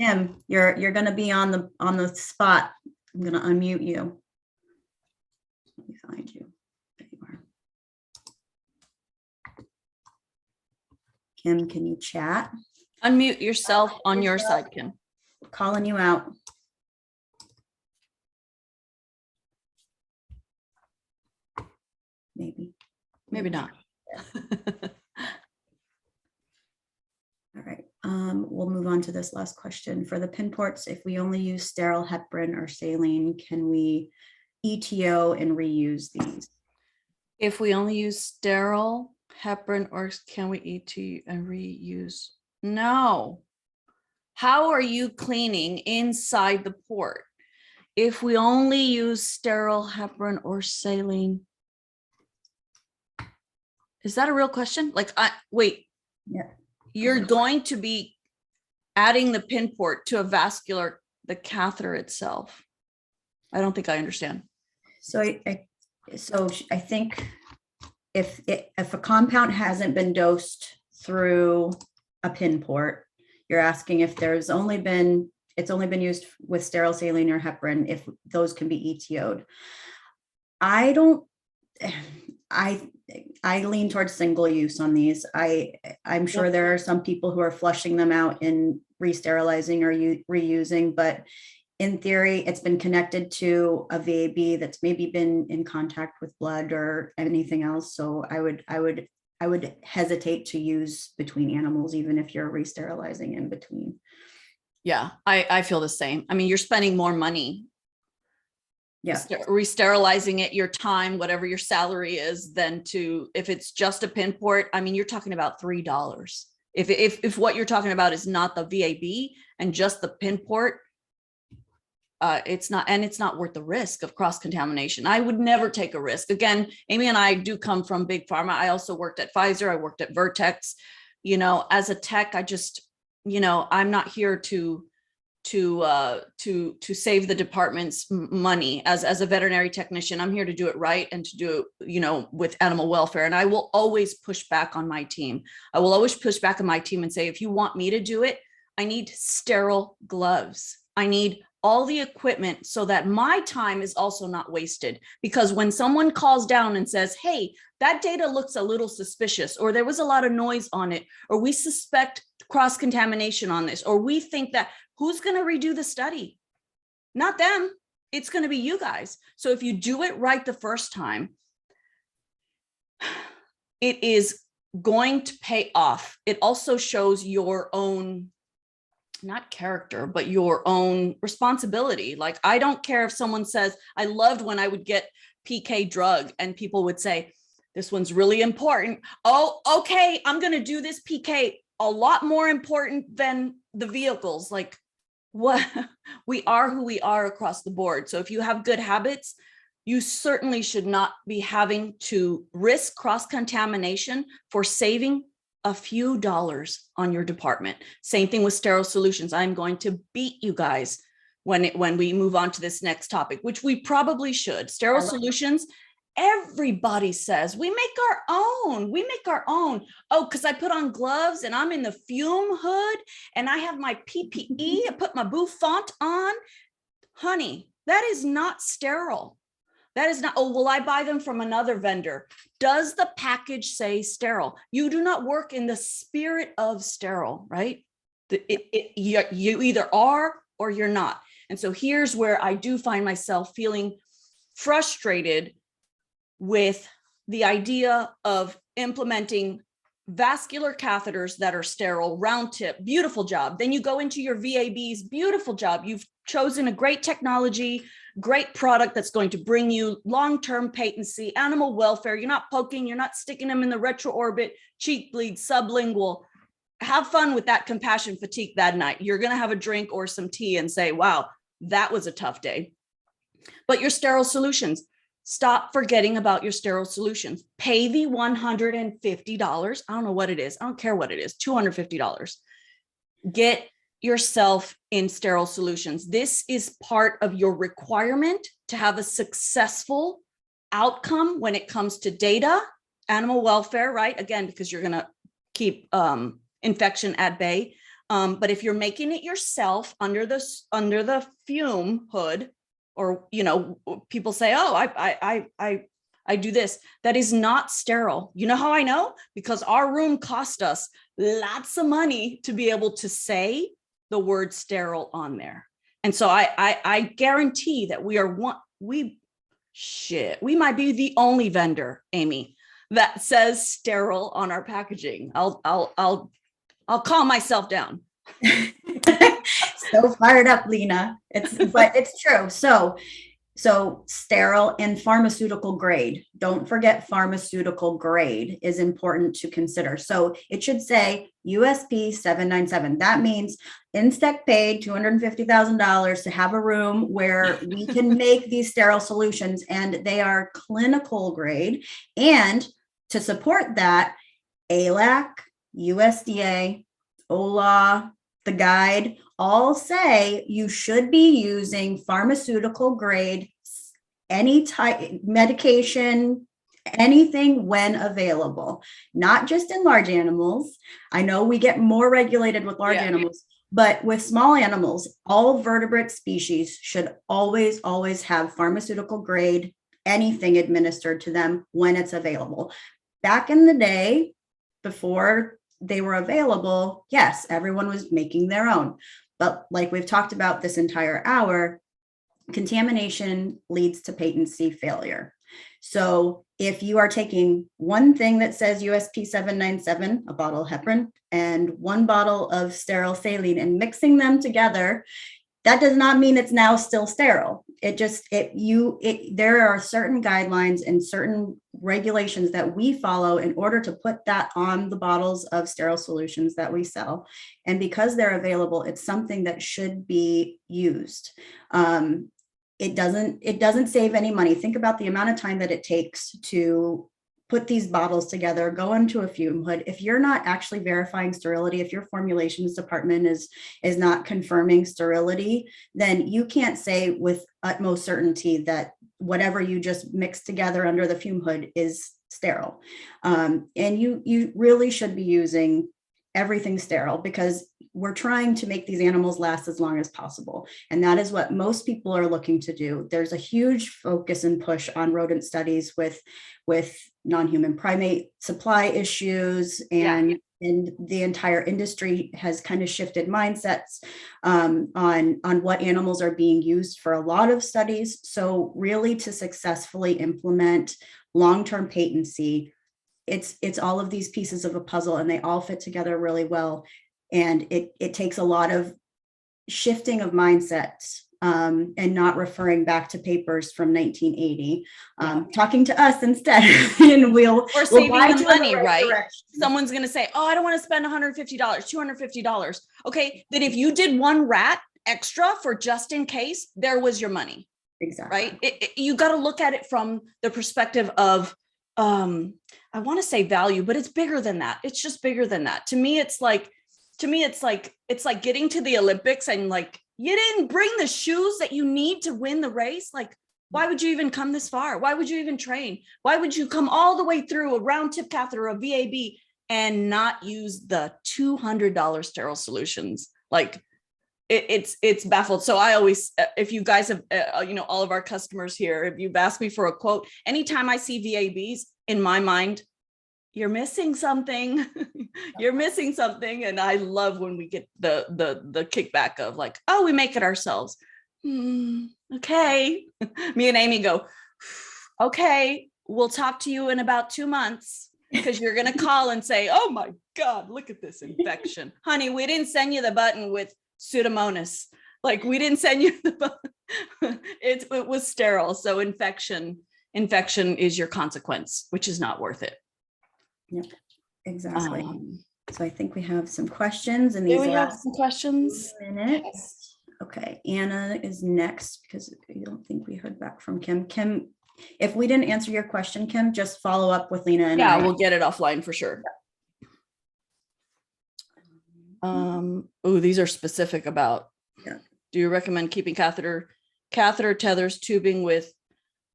S3: Kim, you're gonna be on the spot. I'm gonna unmute you. Let me find you. There you are. Kim, can you chat?
S2: Unmute yourself on your side, Kim.
S3: Calling you out.
S2: Maybe not.
S3: All right, we'll move on to this last question. For the pin ports, if we only use sterile heparin or saline, can we ETO and reuse these?
S2: If we only use sterile heparin, or can we ET and reuse? No. How are you cleaning inside the port? If we only use sterile heparin or saline, is that a real question? Like, wait,
S3: Yeah.
S2: You're going to be adding the pin port to the catheter itself. I don't think I understand.
S3: So I think if a compound hasn't been dosed through a pin port, you're asking if it's only been used with sterile saline or heparin, if those can be ETO'd. I lean towards single use on these. I'm sure there are some people who are flushing them out and re-sterilizing or reusing, but in theory, it's been connected to a VAB that's maybe been in contact with blood or anything else. So I would hesitate to use between animals, even if you're re-sterilizing in between.
S2: Yeah, I feel the same. I mean, you're spending more money.
S3: Yeah.
S2: Re-sterilizing it, your time, whatever your salary is, than if it's just a pin port. I mean, you're talking about $3. If what you're talking about is not the VAB and just the pin port, it's not worth the risk of cross-contamination. I would never take a risk. Again, Amy and I do come from big pharma. I also worked at Pfizer. I worked at Vertex. As a tech, I just, I'm not here to save the department's money. As a veterinary technician, I'm here to do it right and to do it, with animal welfare. And I will always push back on my team. I will always push back on my team and say, if you want me to do it, I need sterile gloves. I need all the equipment so that my time is also not wasted. Because when someone calls down and says, hey, that data looks a little suspicious, or there was a lot of noise on it, or we suspect cross-contamination on this, or we think that, who's going to redo the study? Not them. It's going to be you guys. So if you do it right the first time, it is going to pay off. It also shows your own, not character, but your own responsibility. Like, I don't care if someone says, I loved when I would get PK drug and people would say, this one's really important. Oh, okay, I'm going to do this PK, a lot more important than the vehicles. Like, what? We are who we are across the board. So if you have good habits, you certainly should not be having to risk cross-contamination for saving a few dollars on your department. Same thing with sterile solutions. I'm going to beat you guys when we move on to this next topic, which we probably should. Sterile solutions, everybody says we make our own. We make our own. Oh, because I put on gloves and I'm in the fume hood and I have my PPE. I put my bouffant on. Honey, that is not sterile. That is not, oh, will I buy them from another vendor? Does the package say sterile? You do not work in the spirit of sterile, right? You either are or you're not. And so here's where I do find myself feeling frustrated with the idea of implementing vascular catheters that are sterile, round tip, beautiful job. Then you go into your VABs, beautiful job. You've chosen a great technology, great product that's going to bring you long-term patency, animal welfare. You're not poking, you're not sticking them in the retroorbit, cheek bleed, sublingual. Have fun with that compassion fatigue that night. You're going to have a drink or some tea and say, wow, that was a tough day. But your sterile solutions, stop forgetting about your sterile solutions. Pay the $150. I don't know what it is. I don't care what it is. $250. Get yourself in sterile solutions. This is part of your requirement to have a successful outcome when it comes to data, animal welfare, right? Again, because you're going to keep infection at bay. But if you're making it yourself under the fume hood, or, you know, people say, oh, I do this, that is not sterile. You know how I know? Because our room cost us lots of money to be able to say the word sterile on there. And so I guarantee that we might be the only vendor, Amy, that says sterile on our packaging. I'll calm myself down.
S3: So fired up, Lena. But it's true. So sterile and pharmaceutical grade. Don't forget pharmaceutical grade is important to consider. So it should say USP 797. That means Instec paid $250,000 to have a room where we can make these sterile solutions, and they are clinical grade. And to support that, ALAC, USDA, OLA, the guide all say you should be using pharmaceutical grade, any type medication, anything when available, not just in large animals. I know we get more regulated with large animals, but with small animals, all vertebrate species should always have pharmaceutical grade, anything administered to them when it's available. Back in the day, before they were available, yes, everyone was making their own. But like we've talked about this entire hour, contamination leads to patency failure. So if you are taking one thing that says USP 797, a bottle of heparin, and one bottle of sterile saline and mixing them together, that does not mean it's now still sterile. There are certain guidelines and certain regulations that we follow in order to put that on the bottles of sterile solutions that we sell. And because they're available, it's something that should be used. It doesn't save any money. Think about the amount of time that it takes to put these bottles together, go into a fume hood. If you're not actually verifying sterility, if your formulations department is not confirming sterility, then you can't say with utmost certainty that whatever you just mixed together under the fume hood is sterile. And you really should be using everything sterile, because we're trying to make these animals last as long as possible. And that is what most people are looking to do. There's a huge focus and push on rodent studies with non-human primate supply issues, and the entire industry has kind of shifted mindsets on what animals are being used for a lot of studies. So really, to successfully implement long-term patency, it's all of these pieces of a puzzle, and they all fit together really well. And it takes a lot of shifting of mindsets, and not referring back to papers from 1980, talking to us instead, and we'll
S2: saving
S3: guide
S2: the
S3: you in
S2: money,
S3: the
S2: right?
S3: direction.
S2: Someone's going to say, oh, I don't want to spend $150, $250. Okay, then if you did one rat extra for just in case, there was your money.
S3: Exactly.
S2: Right? You got to look at it from the perspective of, I want to say value, but it's bigger than that. It's just bigger than that. To me, it's like getting to the Olympics and like, you didn't bring the shoes that you need to win the race. Like, why would you even come this far? Why would you even train? Why would you come all the way through a round tip catheter, a VAB, and not use the $200 sterile solutions? Like, it's baffled. So I always, if you guys have, all of our customers here, if you've asked me for a quote, anytime I see VABs, in my mind, you're missing something. You're missing something. And I love when we get the kickback of like, oh, we make it ourselves. Okay. Me and Amy go, okay, we'll talk to you in about 2 months, because you're going to call and say, oh my God, look at this infection. Honey, we didn't send you the button with Pseudomonas. Like, we didn't send you the button. It was sterile. So infection is your consequence, which is not worth it.
S3: Yeah, exactly. So I think we have some questions in these
S2: Do we have
S3: last
S2: some questions?
S3: minutes. Okay, Anna is next, because I don't think we heard back from Kim. Kim, if we didn't answer your question, Kim, just follow up with Lena and I.
S2: We'll get it offline for sure. Oh, these are specific about.
S3: Yeah.
S2: Do you recommend keeping catheter tethers, tubing with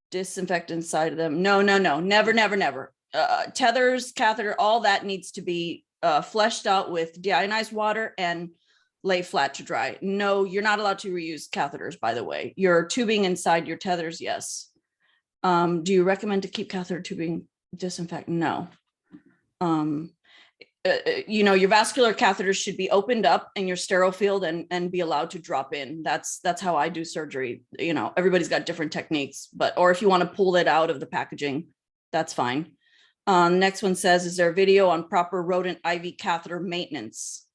S2: disinfectant inside of them? No, never. Tethers, catheter, all that needs to be fleshed out with deionized water and lay flat to dry. No, you're not allowed to reuse catheters, by the way. Your tubing inside your tethers, yes. Do you recommend to keep catheter tubing disinfect? No. Your vascular catheters should be opened up in your sterile field and be allowed to drop in. That's how I do surgery. Everybody's got different techniques, or if you want to pull it out of the packaging, that's fine. Next one says, is there a video on proper rodent IV catheter maintenance?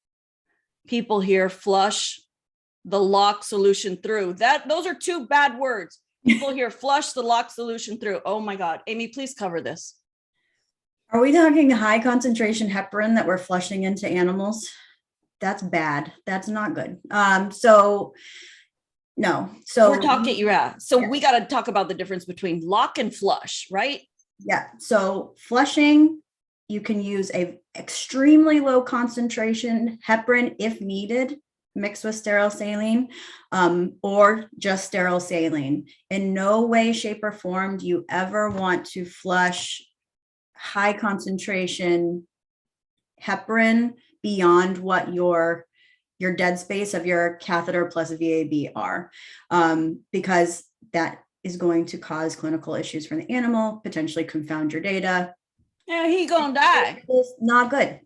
S2: People here flush the lock solution through. Those are two bad words. People here flush the lock solution through. Oh my God. Amy, please cover this.
S3: Are we talking high concentration heparin that we're flushing into animals? That's bad. That's not good. So no. So
S2: we're talking, we got to talk about the difference between lock and flush, right?
S3: Yeah. So flushing, you can use a extremely low concentration heparin if needed, mixed with sterile saline, or just sterile saline. In no way, shape, or form do you ever want to flush high concentration heparin beyond what your dead space of your catheter plus VAB are, because that is going to cause clinical issues for the animal, potentially confound your data.
S2: Yeah, he gonna die.
S3: It's not good.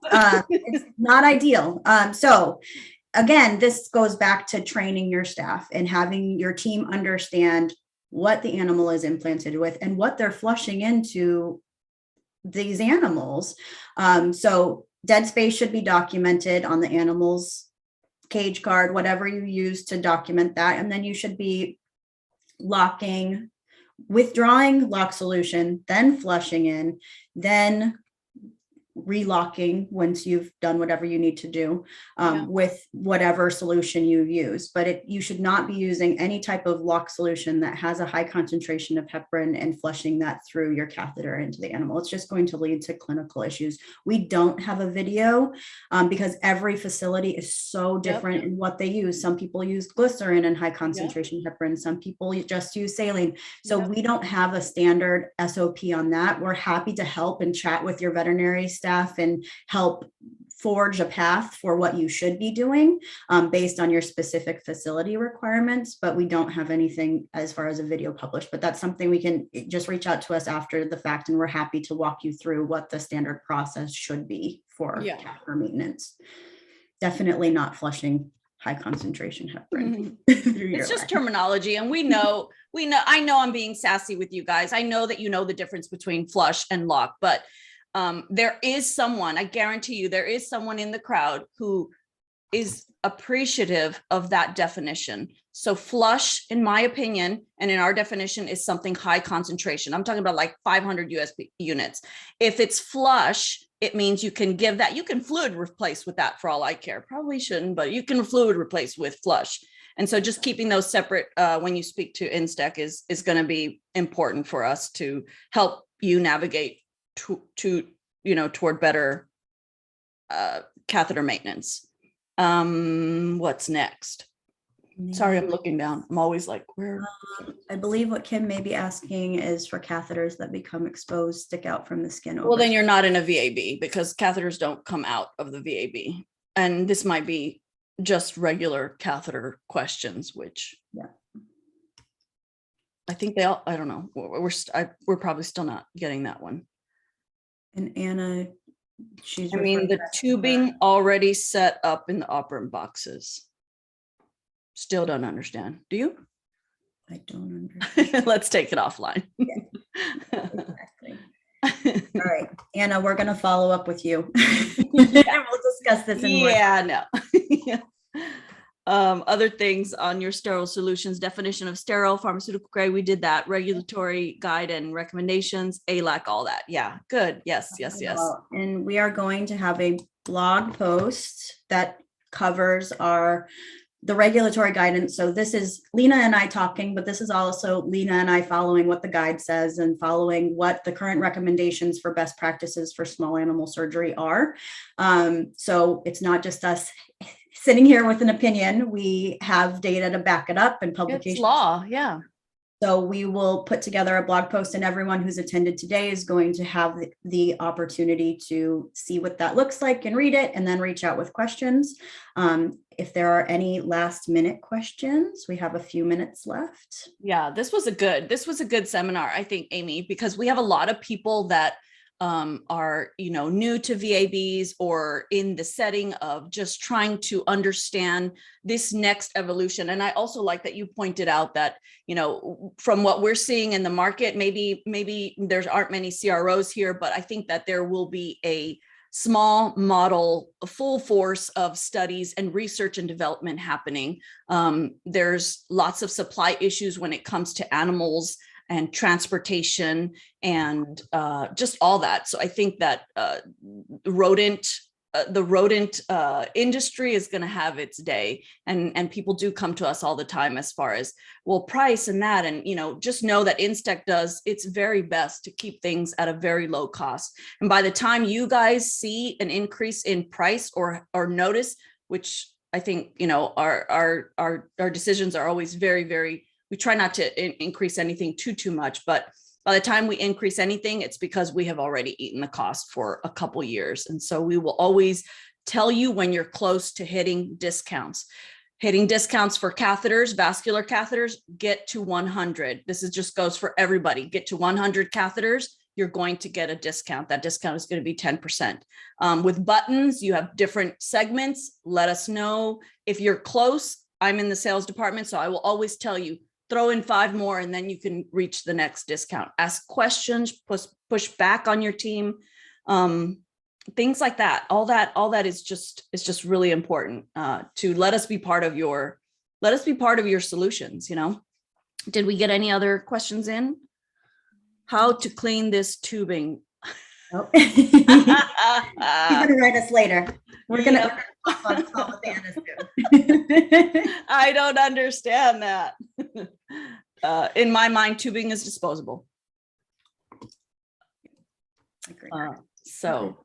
S3: It's not ideal. So again, this goes back to training your staff and having your team understand what the animal is implanted with and what they're flushing into these animals. So dead space should be documented on the animal's cage card, whatever you use to document that. And then you should be withdrawing lock solution, then flushing in, then relocking once you've done whatever you need to do with whatever solution you use. But you should not be using any type of lock solution that has a high concentration of heparin and flushing that through your catheter into the animal. It's just going to lead to clinical issues. We don't have a video because every facility is so different in what they use. Some people use glycerin and high concentration heparin. Some people just use saline. So we don't have a standard SOP on that. We're happy to help and chat with your veterinary staff and help forge a path for what you should be doing based on your specific facility requirements, but we don't have anything as far as a video published. But that's something we can just reach out to us after the fact, and we're happy to walk you through what the standard process should be for catheter maintenance. Definitely not flushing high concentration heparin.
S2: It's just terminology, and we know, I know I'm being sassy with you guys. I know that you know the difference between flush and lock, but there is someone, I guarantee you, there is someone in the crowd who is appreciative of that definition. So flush, in my opinion, and in our definition, is something high concentration. I'm talking about like 500 USP units. If it's flush, it means you can give that, you can fluid replace with that for all I care. Probably shouldn't, but you can fluid replace with flush. And so just keeping those separate when you speak to InStec is going to be important for us to help you navigate toward better catheter maintenance. What's next? Sorry, I'm looking down. I'm always like, where?
S3: I believe what Kim may be asking is for catheters that become exposed, stick out from the skin.
S2: Well, then you're not in a VAB because catheters don't come out of the VAB. And this might be just regular catheter questions, which I think I don't know. We're probably still not getting that one.
S3: And Anna,
S2: the tubing already set up in the operant boxes. Still don't understand. Do you?
S3: I don't understand.
S2: Let's take it offline.
S3: Exactly. All right, Anna, we're going to follow up with you. And we'll discuss this in more.
S2: Other things on your sterile solutions, definition of sterile, pharmaceutical grade, we did that, regulatory guide and recommendations, ALAC, all that. Yeah, good. Yes.
S3: And we are going to have a blog post that covers our the regulatory guidance. So this is Lena and I talking, but this is also Lena and I following what the guide says and following what the current recommendations for best practices for small animal surgery are. So it's not just us sitting here with an opinion. We have data to back it up and publications.
S2: It's law, yeah.
S3: So we will put together a blog post, and everyone who's attended today is going to have the opportunity to see what that looks like and read it, and then reach out with questions. If there are any last minute questions, we have a few minutes left.
S2: Yeah, this was a good seminar, I think, Amy, because we have a lot of people that are, new to VABs or in the setting of just trying to understand this next evolution. And I also like that you pointed out that, from what we're seeing in the market, maybe there aren't many CROs here, but I think that there will be a small model, a full force of studies and research and development happening. There's lots of supply issues when it comes to animals and transportation and just all that. So I think that the rodent industry is going to have its day, and people do come to us all the time as far as, well, price and that, and just know that Instec does its very best to keep things at a very low cost. And by the time you guys see an increase in price or notice, which I think our decisions are always very, very, we try not to increase anything too much, but by the time we increase anything, it's because we have already eaten the cost for a couple years. And so we will always tell you when you're close to hitting discounts. Hitting discounts for catheters, vascular catheters, get to 100. This just goes for everybody. Get to 100 catheters, you're going to get a discount. That discount is going to be 10%. With buttons, you have different segments. Let us know if you're close. I'm in the sales department, so I will always tell you, throw in 5 more and then you can reach the next discount. Ask questions, push back on your team, things like that. All that is just really important to let us be part of your solutions. Did we get any other questions in? How to clean this tubing?
S3: Oh. He's gonna write us later. We're gonna call with Anna soon.
S2: I don't understand that. In my mind, tubing is disposable. So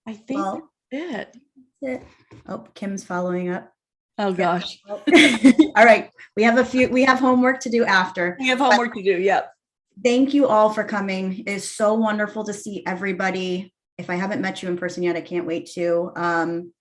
S2: I think that's it.
S3: Oh, Kim's following up.
S2: Oh gosh.
S3: All right. We have homework to do after.
S2: We have homework to do. Yep.
S3: Thank you all for coming. It is so wonderful to see everybody. If I haven't met you in person yet, I can't wait to.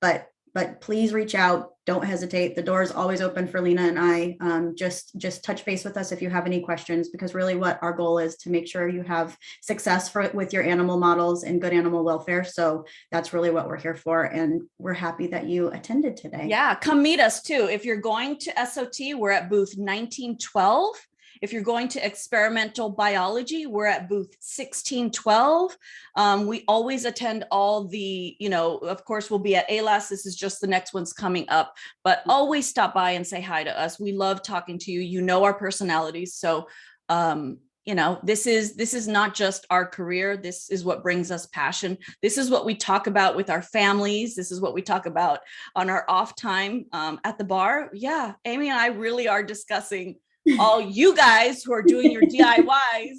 S3: But please reach out. Don't hesitate. The door is always open for Lena and I. Just touch base with us if you have any questions, because really what our goal is to make sure you have success with your animal models and good animal welfare. So that's really what we're here for. And we're happy that you attended today.
S2: Yeah, come meet us too. If you're going to SOT, we're at booth 1912. If you're going to experimental biology, we're at booth 1612. We always attend all the, of course, we'll be at ALAS. This is just the next one's coming up, but always stop by and say hi to us. We love talking to you. Our personalities. So, this is not just our career. This is what brings us passion. This is what we talk about with our families. This is what we talk about on our off time at the bar. Yeah, Amy and I really are discussing all you guys who are doing your DIYs.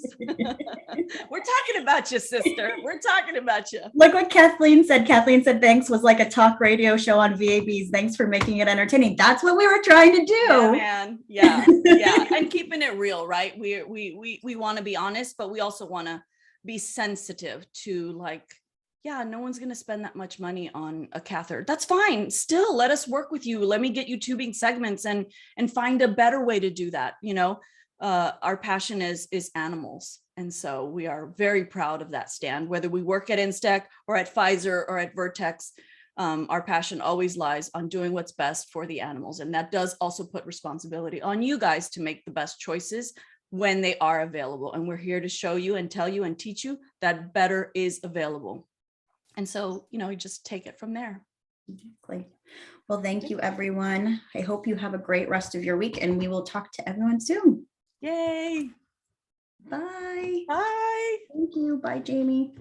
S2: We're talking about you, sister. We're talking about you.
S3: Look what Kathleen said. Kathleen said Thanks was like a talk radio show on VABs. Thanks for making it entertaining. That's what we were trying to do.
S2: Yeah, man. Yeah. And keeping it real, right? We want to be honest, but we also want to be sensitive to no one's going to spend that much money on a catheter. That's fine. Still, let us work with you. Let me get you tubing segments and find a better way to do that. Our passion is animals. And so we are very proud of that stand, whether we work at Instec or at Pfizer or at Vertex. Our passion always lies on doing what's best for the animals. And that does also put responsibility on you guys to make the best choices when they are available. And we're here to show you and tell you and teach you that better is available. And so, you just take it from there.
S3: Exactly. Well, thank you, everyone. I hope you have a great rest of your week, and we will talk to everyone soon.
S2: Yay.
S3: Bye.
S2: Bye.
S3: Thank you. Bye, Jamie.